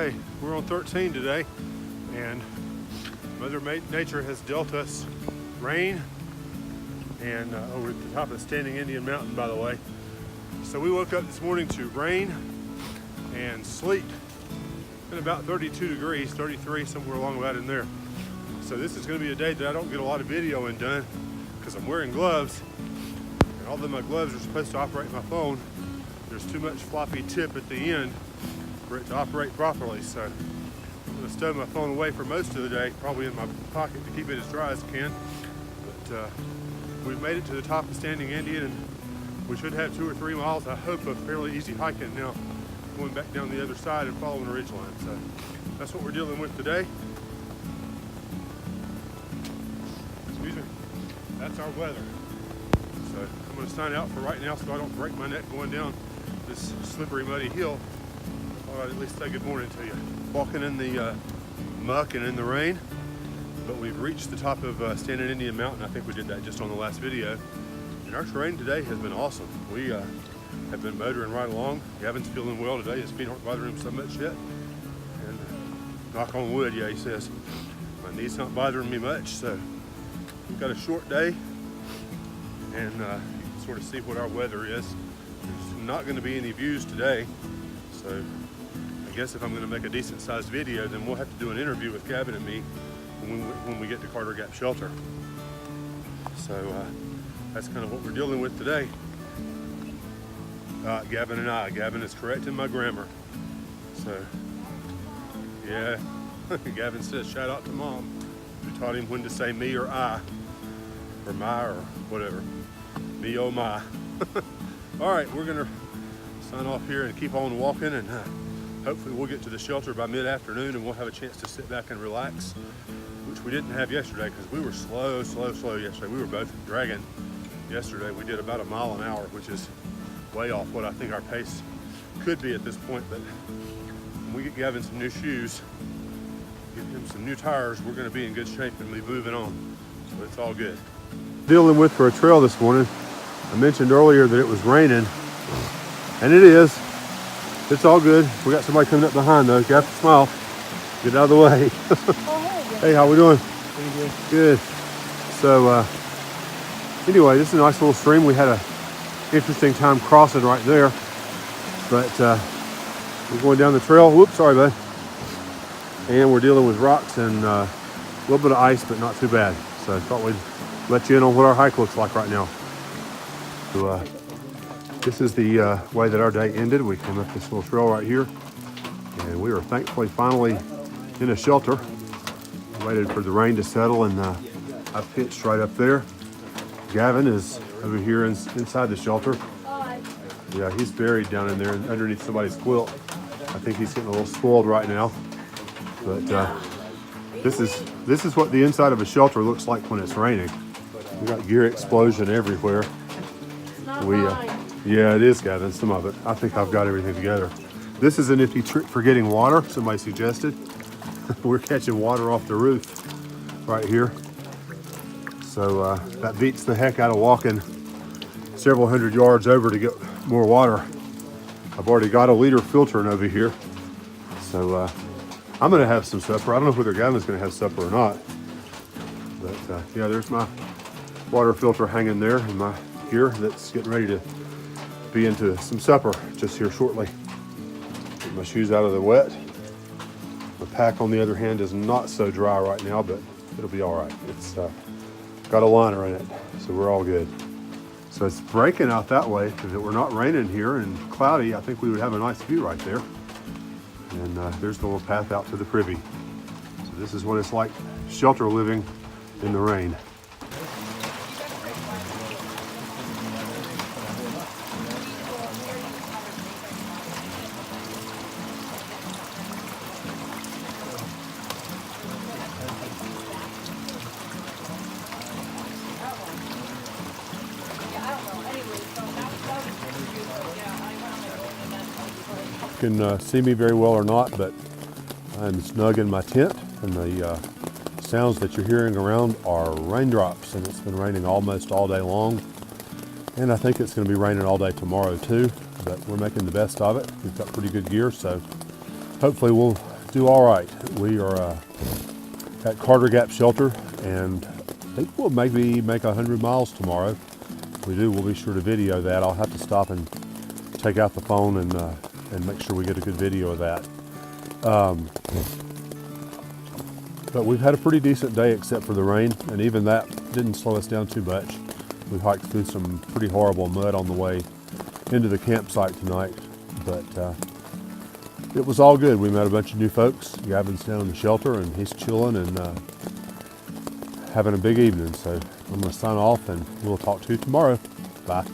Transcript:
Okay, we're on 13 today, and Mother Nature has dealt us rain and over at the top of Standing Indian Mountain, by the way. So we woke up this morning to rain and sleet. It's been about 32 degrees, 33, somewhere along about in there. So this is going to be a day that I don't get a lot of videoing done because I'm wearing gloves, and although my gloves are supposed to operate my phone, there's too much floppy tip at the end for it to operate properly. So I'm going to stow my phone away for most of the day, probably in my pocket to keep it as dry as I can. But we've made it to the top of Standing Indian, and we should have 2 or 3 miles, I hope, of fairly easy hiking now, going back down the other side and following the ridge line. So that's what we're dealing with today. Excuse me. That's our weather. So I'm going to sign out for right now so I don't break my neck going down this slippery, muddy hill. I thought I'd at least say good morning to you. Walking in the muck and in the rain, but we've reached the top of Standing Indian Mountain. I think we did that just on the last video. And our terrain today has been awesome. We have been motoring right along. Gavin's feeling well today. His feet aren't bothering him so much yet. And knock on wood, yeah, he says, my knees aren't bothering me much. So we've got a short day, and you can sort of see what our weather is. There's not going to be any views today, so I guess if I'm going to make a decent sized video, then we'll have to do an interview with Gavin and me when we get to Carter Gap Shelter. So that's kind of what we're dealing with today. Gavin and I. Gavin is correcting my grammar. So yeah, Gavin says shout out to Mom, who taught him when to say me or I, or my or whatever. Me oh my. All right, we're gonna sign off here and keep on walking, and hopefully we'll get to the shelter by mid-afternoon and we'll have a chance to sit back and relax, which we didn't have yesterday because we were slow yesterday. We were both dragging yesterday. We did about 1 mile an hour, which is way off what I think our pace could be at this point, but when we get Gavin some new shoes, get him some new tires, we're gonna be in good shape and be moving on. So it's all good. Dealing with for a trail this morning. I mentioned earlier that it was raining, and it is. It's all good. We got somebody coming up behind though. You have to smile. Get out of the way. Hey, how we doing? Pretty good. Good. So anyway, this is a nice little stream. We had a interesting time crossing right there, but we're going down the trail. Whoops, sorry, bud. And we're dealing with rocks and a little bit of ice, but not too bad. So I thought we'd let you in on what our hike looks like right now. So this is the way that our day ended. We came up this little trail right here, and we were thankfully finally in a shelter. Waited for the rain to settle, and I pitched right up there. Gavin is over here inside the shelter. Yeah, he's buried down in there underneath somebody's quilt. I think he's getting a little spoiled right now. But this is what the inside of a shelter looks like when it's raining. We got gear explosion everywhere. Yeah, it is, Gavin, some of it. I think I've got everything together. This is a nifty trick for getting water, somebody suggested. We're catching water off the roof right here. So that beats the heck out of walking several hundred yards over to get more water. I've already got 1 liter filtering over here. So I'm gonna have some supper. I don't know whether Gavin's gonna have supper or not. But yeah, there's my water filter hanging there and my gear that's getting ready to be into some supper just here shortly. Get my shoes out of the wet. The pack, on the other hand, is not so dry right now, but it'll be all right. It's got a liner in it, so we're all good. So it's breaking out that way. If it were not raining here and cloudy, I think we would have a nice view right there. And there's the little path out to the privy. So this is what it's like shelter living in the rain. You can see me very well or not, but I'm snug in my tent, and the sounds that you're hearing around are raindrops, and it's been raining almost all day long, and I think it's going to be raining all day tomorrow too, but we're making the best of it. We've got pretty good gear, so hopefully we'll do all right. We are at Carter Gap Shelter, and I think we'll maybe make 100 miles tomorrow. If we do, we'll be sure to video that. I'll have to stop and take out the phone and make sure we get a good video of that. But we've had a pretty decent day except for the rain, and even that didn't slow us down too much. We hiked through some pretty horrible mud on the way into the campsite tonight, but it was all good. We met a bunch of new folks. Gavin's down in the shelter, and he's chilling and having a big evening. So I'm going to sign off, and we'll talk to you tomorrow. Bye.